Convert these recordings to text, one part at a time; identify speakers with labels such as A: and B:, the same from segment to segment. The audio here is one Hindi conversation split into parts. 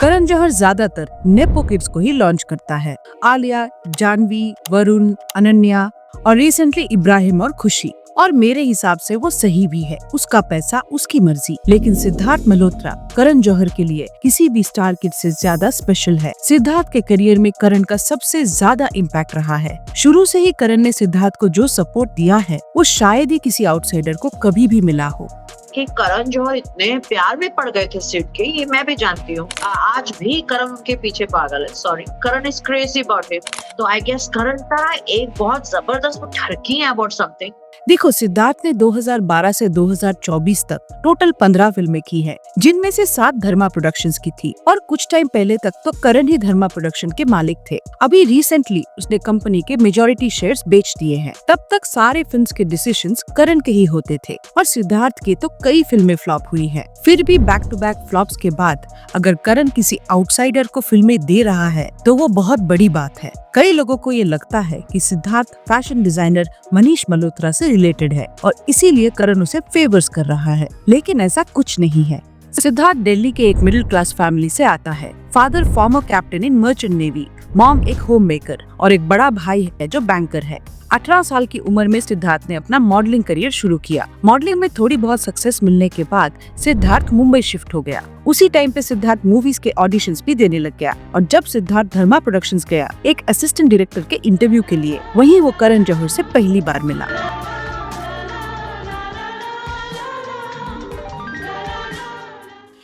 A: करण जौहर ज्यादातर नेपो किड्स को ही लॉन्च करता है। आलिया, जानवी, वरुण, अनन्या और रिसेंटली इब्राहिम और खुशी। और मेरे हिसाब से वो सही भी है। उसका पैसा उसकी मर्जी। लेकिन सिद्धार्थ मल्होत्रा करण जौहर के लिए किसी भी स्टार किड से ज्यादा स्पेशल है। सिद्धार्थ के करियर में करण का सबसे ज्यादा इम्पैक्ट रहा है। शुरू से ही करण ने सिद्धार्थ को जो सपोर्ट दिया है वो शायद ही किसी आउटसाइडर को कभी भी मिला हो।
B: कि करण जौहर इतने प्यार में पड़ गए थे सिड के, ये मैं भी जानती हूँ। आज भी करण उनके पीछे पागल है। Sorry, Karan is crazy about it. तो आई गेस करण का एक बहुत जबरदस्त ठरकी है अबाउट समथिंग।
A: देखो, सिद्धार्थ ने 2012 से 2024 तक टोटल 15 फिल्में की है, जिनमें से 7 धर्मा प्रोडक्शंस की थी। और कुछ टाइम पहले तक तो करण ही धर्मा प्रोडक्शन के मालिक थे। अभी रिसेंटली उसने कंपनी के मेजॉरिटी शेयर्स बेच दिए हैं। तब तक सारे फिल्म्स के डिसीजंस करण के ही होते थे और सिद्धार्थ की तो कई फिल्में फ्लॉप हुई हैं। फिर भी बैक टू बैक फ्लॉप्स के बाद अगर करण किसी आउटसाइडर को फिल्में दे रहा है तो वो बहुत बड़ी बात है। कई लोगों को ये लगता है कि सिद्धार्थ फैशन डिजाइनर मनीष मल्होत्रा से रिलेटेड है और इसीलिए करण उसे फेवर्स कर रहा है, लेकिन ऐसा कुछ नहीं है। सिद्धार्थ दिल्ली के एक मिडिल क्लास फैमिली से आता है। Father former captain in merchant navy, mom एक होम मेकर और एक बड़ा भाई है जो बैंकर है। 18 साल की उम्र में सिद्धार्थ ने अपना मॉडलिंग करियर शुरू किया। मॉडलिंग में थोड़ी बहुत सक्सेस मिलने के बाद सिद्धार्थ मुंबई शिफ्ट हो गया। उसी टाइम पे सिद्धार्थ मूवीज के ऑडिशंस भी देने लग गया और जब सिद्धार्थ धर्मा प्रोडक्शंस गया एक असिस्टेंट डायरेक्टर के इंटरव्यू के लिए, वहीं वो करण जौहर से पहली बार मिला।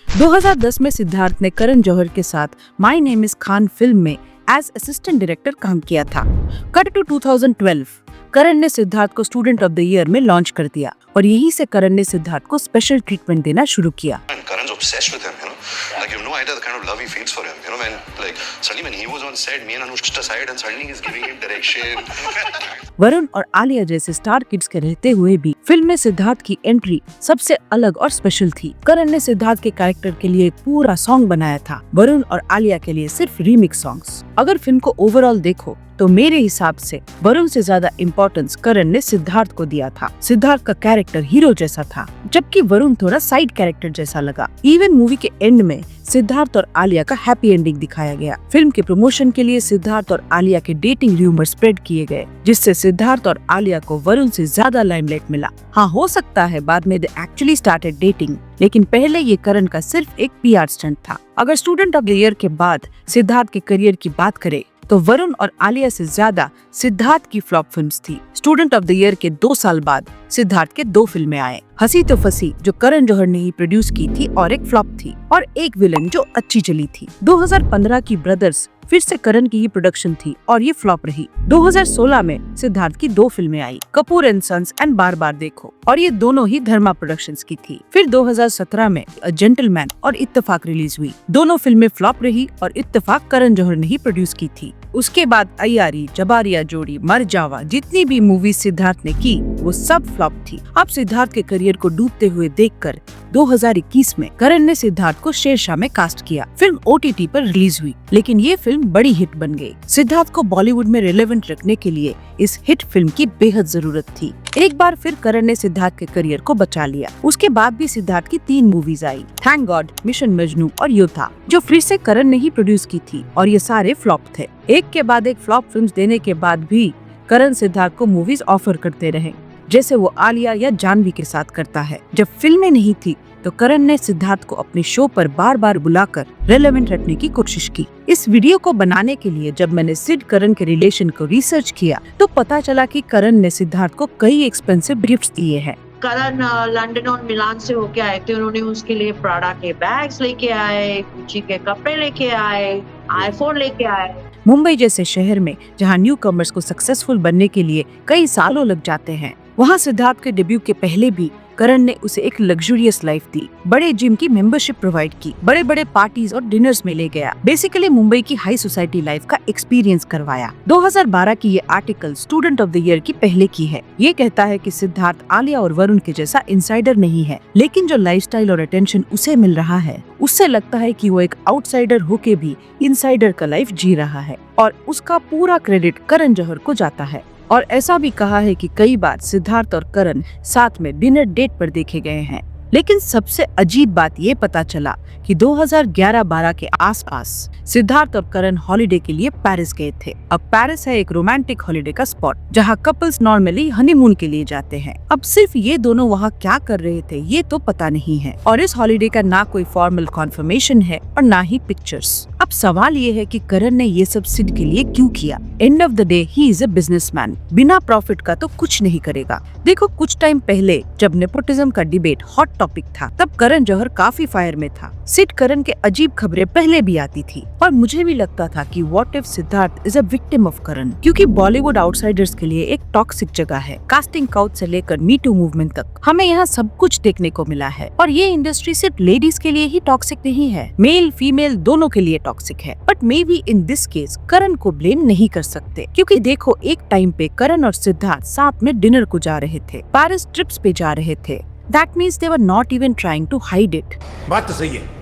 A: 2010 में सिद्धार्थ ने करण जौहर के साथ my name is Khan film में एज असिस्टेंट डायरेक्टर काम किया था। कट टू 2012, करण ने सिद्धार्थ को स्टूडेंट ऑफ द ईयर में लॉन्च कर दिया और यहीं से करण ने सिद्धार्थ को स्पेशल ट्रीटमेंट देना शुरू किया।
C: Karan's obsessed with him, you know. Like you have no idea the kind of love he feels for him. You know, when like suddenly when he was on set, me and Anush just aside and suddenly he's giving him direction.
A: Varun और आलिया जैसे स्टार किड्स के रहते हुए भी फिल्म में सिद्धार्थ की एंट्री सबसे अलग और स्पेशल थी। करण ने सिद्धार्थ के कैरेक्टर के लिए एक पूरा सॉन्ग बनाया था, वरुण और आलिया के लिए सिर्फ रीमिक्स सॉन्ग्स। अगर फिल्म को ओवरऑल देखो तो मेरे हिसाब से वरुण से ज्यादा इम्पोर्टेंस करण ने सिद्धार्थ को दिया था। सिद्धार्थ का कैरेक्टर हीरो जैसा था, जबकि वरुण थोड़ा साइड कैरेक्टर जैसा लगा। इवन मूवी के एंड में सिद्धार्थ और आलिया का हैप्पी एंडिंग दिखाया गया। फिल्म के प्रमोशन के लिए सिद्धार्थ और आलिया के डेटिंग रूमर स्प्रेड किए गए, जिससे सिद्धार्थ और आलिया को वरुण से ज्यादा लाइमलाइट मिला। हाँ, हो सकता है बाद में दे एक्चुअली स्टार्टेड डेटिंग, लेकिन पहले ये करण का सिर्फ एक पीआर स्टंट था। अगर स्टूडेंट ऑफ द ईयर के बाद सिद्धार्थ के करियर की बात करें तो वरुण और आलिया से ज्यादा सिद्धार्थ की फ्लॉप फिल्म्स थी। स्टूडेंट ऑफ द ईयर के 2 साल बाद सिद्धार्थ के 2 फिल्में आए, हंसी तो फंसी जो करण जौहर ने ही प्रोड्यूस की थी और एक फ्लॉप थी, और एक विलन जो अच्छी चली थी। 2015 की ब्रदर्स फिर से करण की ही प्रोडक्शन थी और ये फ्लॉप रही। 2016 में सिद्धार्थ की 2 फिल्में आई, कपूर एंड सन्स एंड बार बार देखो, और ये दोनों ही धर्मा प्रोडक्शंस की थी। फिर 2017 में अ जेंटलमैन और इत्तेफाक रिलीज हुई। दोनों फिल्में फ्लॉप रही और इत्तेफाक करण जौहर ने ही प्रोड्यूस की थी। उसके बाद अय्यारी, जबारिया जोड़ी, मर जावा, जितनी भी मूवीज सिद्धार्थ ने की वो सब फ्लॉप थी। अब सिद्धार्थ के करियर को डूबते हुए देखकर 2021 में करण ने सिद्धार्थ को शेरशाह में कास्ट किया। फिल्म OTT पर रिलीज हुई, लेकिन ये फिल्म बड़ी हिट बन गई। सिद्धार्थ को बॉलीवुड में रिलेवेंट रखने के लिए इस हिट फिल्म की बेहद जरूरत थी। एक बार फिर करण ने सिद्धार्थ के करियर को बचा लिया। उसके बाद भी सिद्धार्थ की 3 मूवीज आई, थैंक गॉड, मिशन मजनू और योद्धा, जो फिर से करण ने ही प्रोड्यूस की थी, और ये सारे फ्लॉप थे। एक के बाद एक फ्लॉप फिल्म्स देने के बाद भी करण सिद्धार्थ को मूवीज ऑफर करते रहे, जैसे वो आलिया या जानवी के साथ करता है। जब फिल्में नहीं थी तो करण ने सिद्धार्थ को अपने शो पर बार बार बुलाकर रेलेवेंट रखने की कोशिश की। इस वीडियो को बनाने के लिए जब मैंने सिड करण के रिलेशन को रिसर्च किया तो पता चला कि करण ने सिद्धार्थ को कई एक्सपेंसिव गिफ्ट्स दिए हैं।
B: करण लंदन और मिलान से होके आए थे। उन्होंने उसके लिए प्राडा के बैग्स लेके आए, गुच्ची के कपड़े लेके आए, आईफोन लेके आए।
A: मुंबई जैसे शहर में जहां न्यू कमर्स को सक्सेसफुल बनने के लिए कई सालों लग जाते हैं, वहां सिद्धार्थ के डेब्यू के पहले भी करण ने उसे एक लग्जरियस लाइफ दी, बड़े जिम की मेंबरशिप प्रोवाइड की, बड़े बड़े पार्टीज और डिनर्स में ले गया। बेसिकली मुंबई की हाई सोसाइटी लाइफ का एक्सपीरियंस करवाया। 2012 की ये article student of the year की पहले की है। ये कहता है कि सिद्धार्थ आलिया और वरुण के जैसा इनसाइडर नहीं है, लेकिन जो लाइफस्टाइल और अटेंशन उसे मिल रहा है उससे लगता है कि वो एक आउटसाइडर होके भी इनसाइडर का लाइफ जी रहा है, और उसका पूरा क्रेडिट करण जौहर को जाता है। और ऐसा भी कहा है कि कई बार सिद्धार्थ और करण साथ में डिनर डेट पर देखे गए हैं। लेकिन सबसे अजीब बात ये पता चला कि 2011-12 के आसपास सिद्धार्थ और करण हॉलिडे के लिए पेरिस गए थे। अब पेरिस है एक रोमांटिक हॉलिडे का स्पॉट जहां कपल्स नॉर्मली हनीमून के लिए जाते हैं। अब सिर्फ ये दोनों वहां क्या कर रहे थे ये तो पता नहीं है और इस हॉलिडे का ना कोई फॉर्मल कॉन्फर्मेशन है और ना ही पिक्चर्स। अब सवाल ये है कि करण ने ये सब सिड के लिए क्यों किया? End of the day he is a businessman, बिना प्रॉफिट का तो कुछ नहीं करेगा। देखो कुछ टाइम पहले जब नेपोटिज्म का डिबेट हॉट टॉपिक था तब करण जौहर काफी फायर में था। सिड करण के अजीब खबरें पहले भी आती थी और मुझे भी लगता था कि what if Siddharth is a victim of Karan, क्योंकि बॉलीवुड आउटसाइडर्स के लिए एक टॉक्सिक जगह है। कास्टिंग काउच से लेकर मी टू मूवमेंट तक हमें यहाँ सब कुछ देखने को मिला है और ये इंडस्ट्री सिर्फ लेडीज के लिए ही टॉक्सिक नहीं है, मेल फीमेल दोनों के लिए टॉक्सिक है। But maybe in this case Karan को ब्लेम नहीं कर सकते, क्योंकि देखो एक टाइम पे करण और सिद्धार्थ साथ में डिनर को जा रहे थे, पेरिस ट्रिप्स पे जा रहे थे। That means they were not even trying to hide it.
D: बात तो सही है।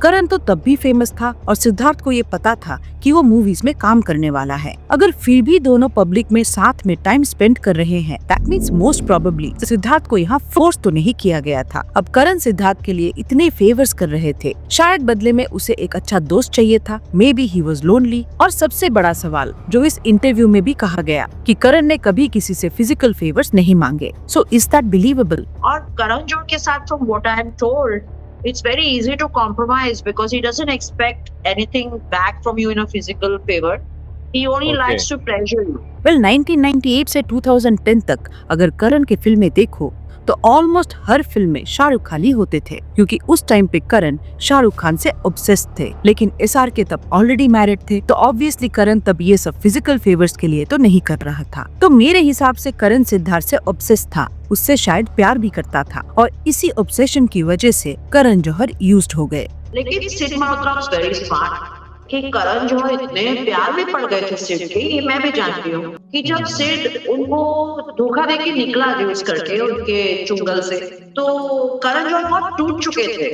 A: करण तो तब भी फेमस था और सिद्धार्थ को ये पता था कि वो मूवीज में काम करने वाला है। अगर फिर भी दोनों पब्लिक में साथ में टाइम स्पेंड कर रहे हैं, that means most probably Siddharth को यहाँ फोर्स तो नहीं किया गया था। अब करण सिद्धार्थ के लिए इतने फेवर्स कर रहे थे, शायद बदले में उसे एक अच्छा दोस्त चाहिए था। May be he was lonely. और सबसे बड़ा सवाल जो इस इंटरव्यू में भी कहा गया कि करण ने कभी किसी से फिजिकल फेवर्स नहीं मांगे। So is that believable?
B: और करण जोहर के साथ from what I am told, it's very easy to compromise because he doesn't expect anything back from you in a physical favor. He only likes to pleasure you.
A: Well, 1998 से 2010 तक अगर करण की फिल्में देखो तो ऑलमोस्ट हर फिल्म में शाहरुख खान ही होते थे, क्योंकि उस टाइम पे करण शाहरुख खान से ऑब्सेस्ड थे। लेकिन SRK तब ऑलरेडी मैरिड थे, तो ऑब्वियसली करण तब ये सब फिजिकल फेवर्स के लिए तो नहीं कर रहा था। तो मेरे हिसाब से करण सिद्धार्थ से ऑब्सेस्ड था, उससे शायद प्यार भी करता था और इसी ऑब्सेशन की वजह से करण जौहर यूज्ड हो गए।
B: लेकिन Sid Malhotra is very smart कि करण जौहर इतने प्यार में पड़ गए थे सिड के, ये मैं भी जानती हूँ कि जब सिड उनको धोखा देके निकला यूज करके उनके चुंगल से, तो करण जौहर बहुत टूट चुके थे।